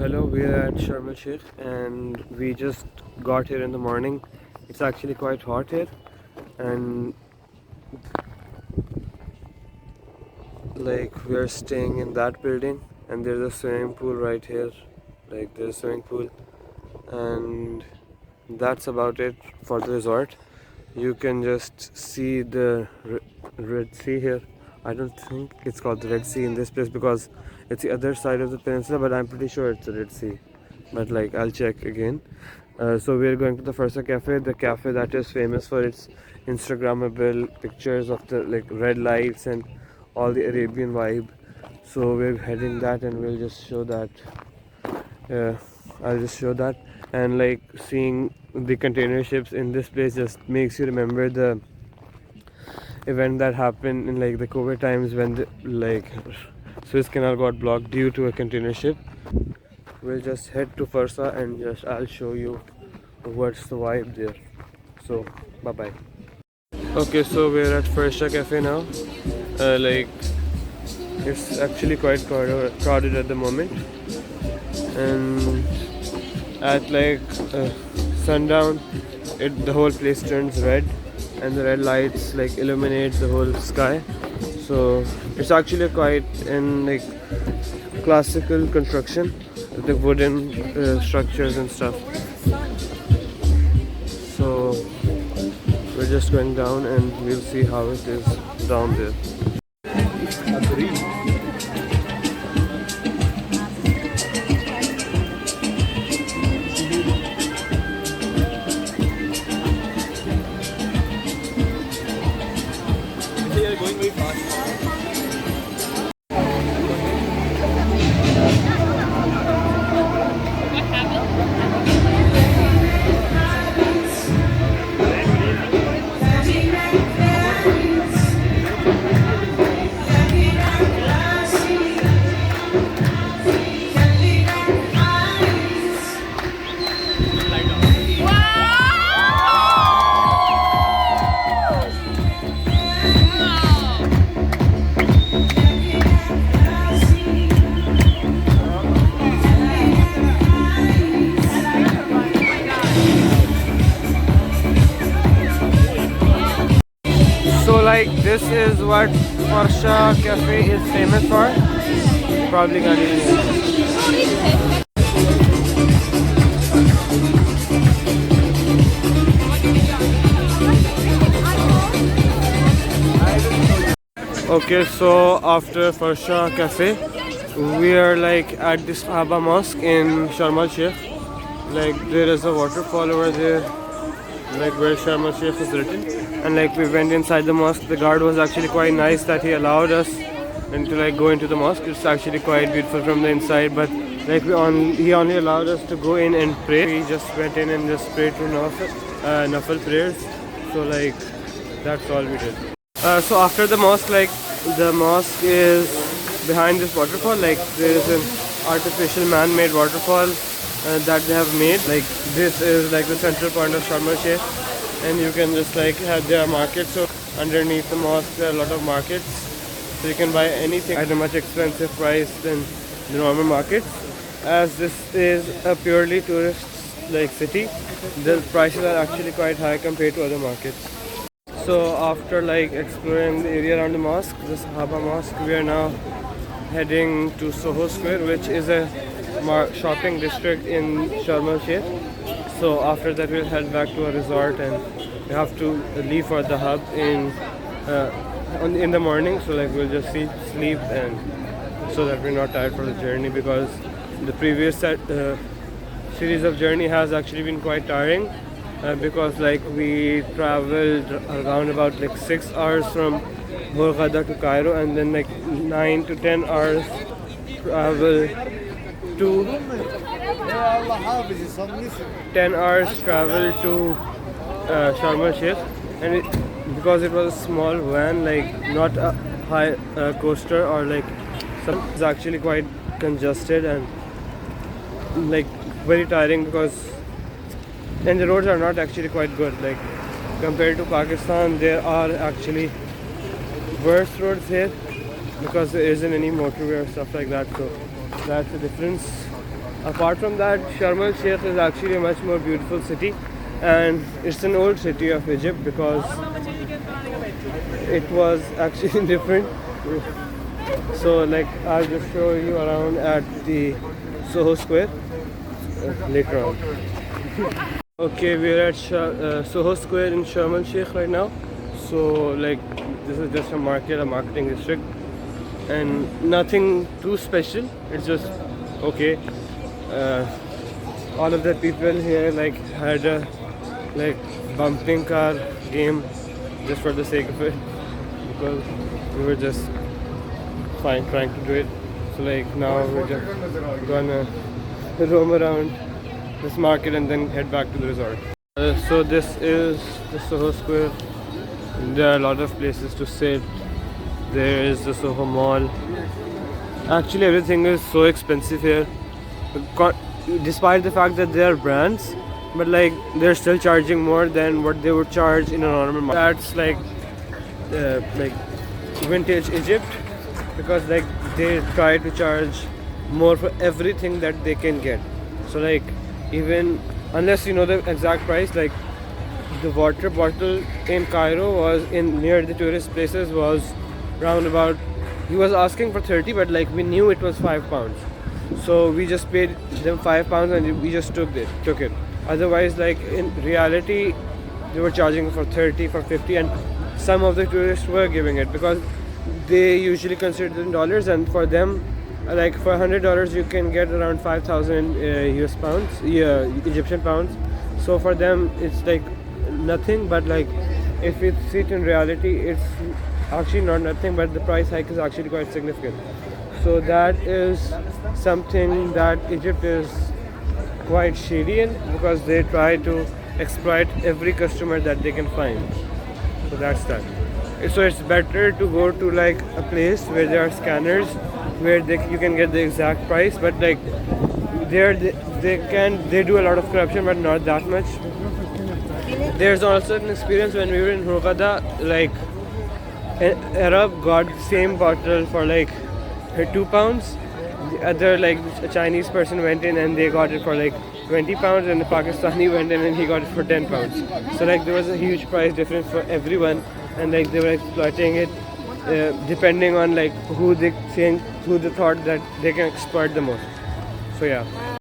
Hello, we are at Sharm el Sheikh and we just got here in the morning. It's actually quite hot here, and like we are staying in that building, and there's a swimming pool right here. Like there's a swimming pool, and that's about it for the resort. You can just see the Red Sea here. I don't think it's called the Red Sea in this place because it's the other side of the peninsula, but I'm pretty sure it's the Red Sea. But like I'll check again. So we're going to the Farsa Cafe, the cafe that is famous for its Instagrammable pictures of the like red lights and all the Arabian vibe. So we're heading that, and we'll just show that. I'll just show that, and like seeing the container ships in this place just makes you remember the event that happened in like the COVID times when the like Suez Canal got blocked due to a container ship. We'll just head to Farsa and just I'll show you what's the vibe there. So bye bye. Okay, so we're at Farsa Cafe now. Like it's actually quite crowded at the moment, and at like sundown the whole place turns red, and the red lights like illuminate the whole sky. So it's actually quite in like classical construction, the wooden structures and stuff. So we're just going down and we'll see how it is down there. So like this is what Farsa Cafe is famous for. Probably got it. Okay, so after Farsa Cafe, we are like at this Aba Mosque in Sharm el Sheikh. Like there is a waterfall over there, like where Sharm el Sheikh is written. And like we went inside the mosque. The guard was actually quite nice that he allowed us and to like go into the mosque. It's actually quite beautiful from the inside, but like he only allowed us to go in and pray. We just went in and just prayed to Nafil prayers. So like that's all we did. So after the mosque, like the mosque is behind this waterfall. Like there is an artificial man-made waterfall that they have made. Like this is like the central point of Sharm el Sheikh, and you can just like have their markets. So underneath the mosque there are a lot of markets, so you can buy anything at a much expensive price than the normal markets. As this is a purely tourist like city, the prices are actually quite high compared to other markets. So after like exploring the area around the mosque, the Sahaba Mosque, we are now heading to Soho Square, which is a shopping district in Sharm el Sheikh. So after that we'll head back to a resort, and we have to leave for the hub in the morning. So like we'll just sleep, and so that we're not tired for the journey, because the previous series of journey has actually been quite tiring. Because like we traveled around about like 6 hours from Hurghada to Cairo, and then like 9 to 10 hours travel to 10 hours travel to Sharm el Sheikh, and because it was a small van, like not a high coaster or like it's actually quite congested and like very tiring, and the roads are not actually quite good. Like compared to Pakistan, there are actually worse roads here because there isn't any motorway or stuff like that. So that's the difference. Apart from that, Sharm el Sheikh is actually a much more beautiful city, and it's an old city of Egypt because it was actually different. So like I'll just show you around at the Soho Square later on. Okay, we're at Soho Square in Sharm el Sheikh right now. So like this is just a market, a marketing district, and nothing too special. It's just okay. All of the people here like had a like bumping car game just for the sake of it because we were just fine trying to do it. So like now we're just gonna roam around this market and then head back to the resort. So this is the Soho Square. There are a lot of places to sit. There is the Soho Mall. Actually everything is so expensive here. Despite the fact that they are brands, but like they're still charging more than what they would charge in a normal market. That's like vintage Egypt, because like they try to charge more for everything that they can get. So like even unless you know the exact price, like the water bottle in Cairo was in near the tourist places was round about, he was asking for 30, but like we knew it was £5. So we just paid them £5 and we just took it. Otherwise, like in reality, they were charging for 30, for 50, and some of the tourists were giving it because they usually consider it in dollars, and for them, like for $100 you can get around 5,000 US pounds, Egyptian pounds. So for them it's like nothing, but like if you see it in reality, it's actually not nothing, but the price hike is actually quite significant. So that is something that Egypt is quite shady in, because they try to exploit every customer that they can find. So that's that. So it's better to go to like a place where there are scanners where you can get the exact price, but like there they do a lot of corruption, but not that much. There's also an experience when we were in Hurghada, like an Arab got the same bottle for like £2. The other, like a Chinese person went in and they got it for like £20, and the Pakistani went in and he got it for £10. So like there was a huge price difference for everyone, and like they were exploiting it depending on like who they thought that they can exploit the most. So yeah.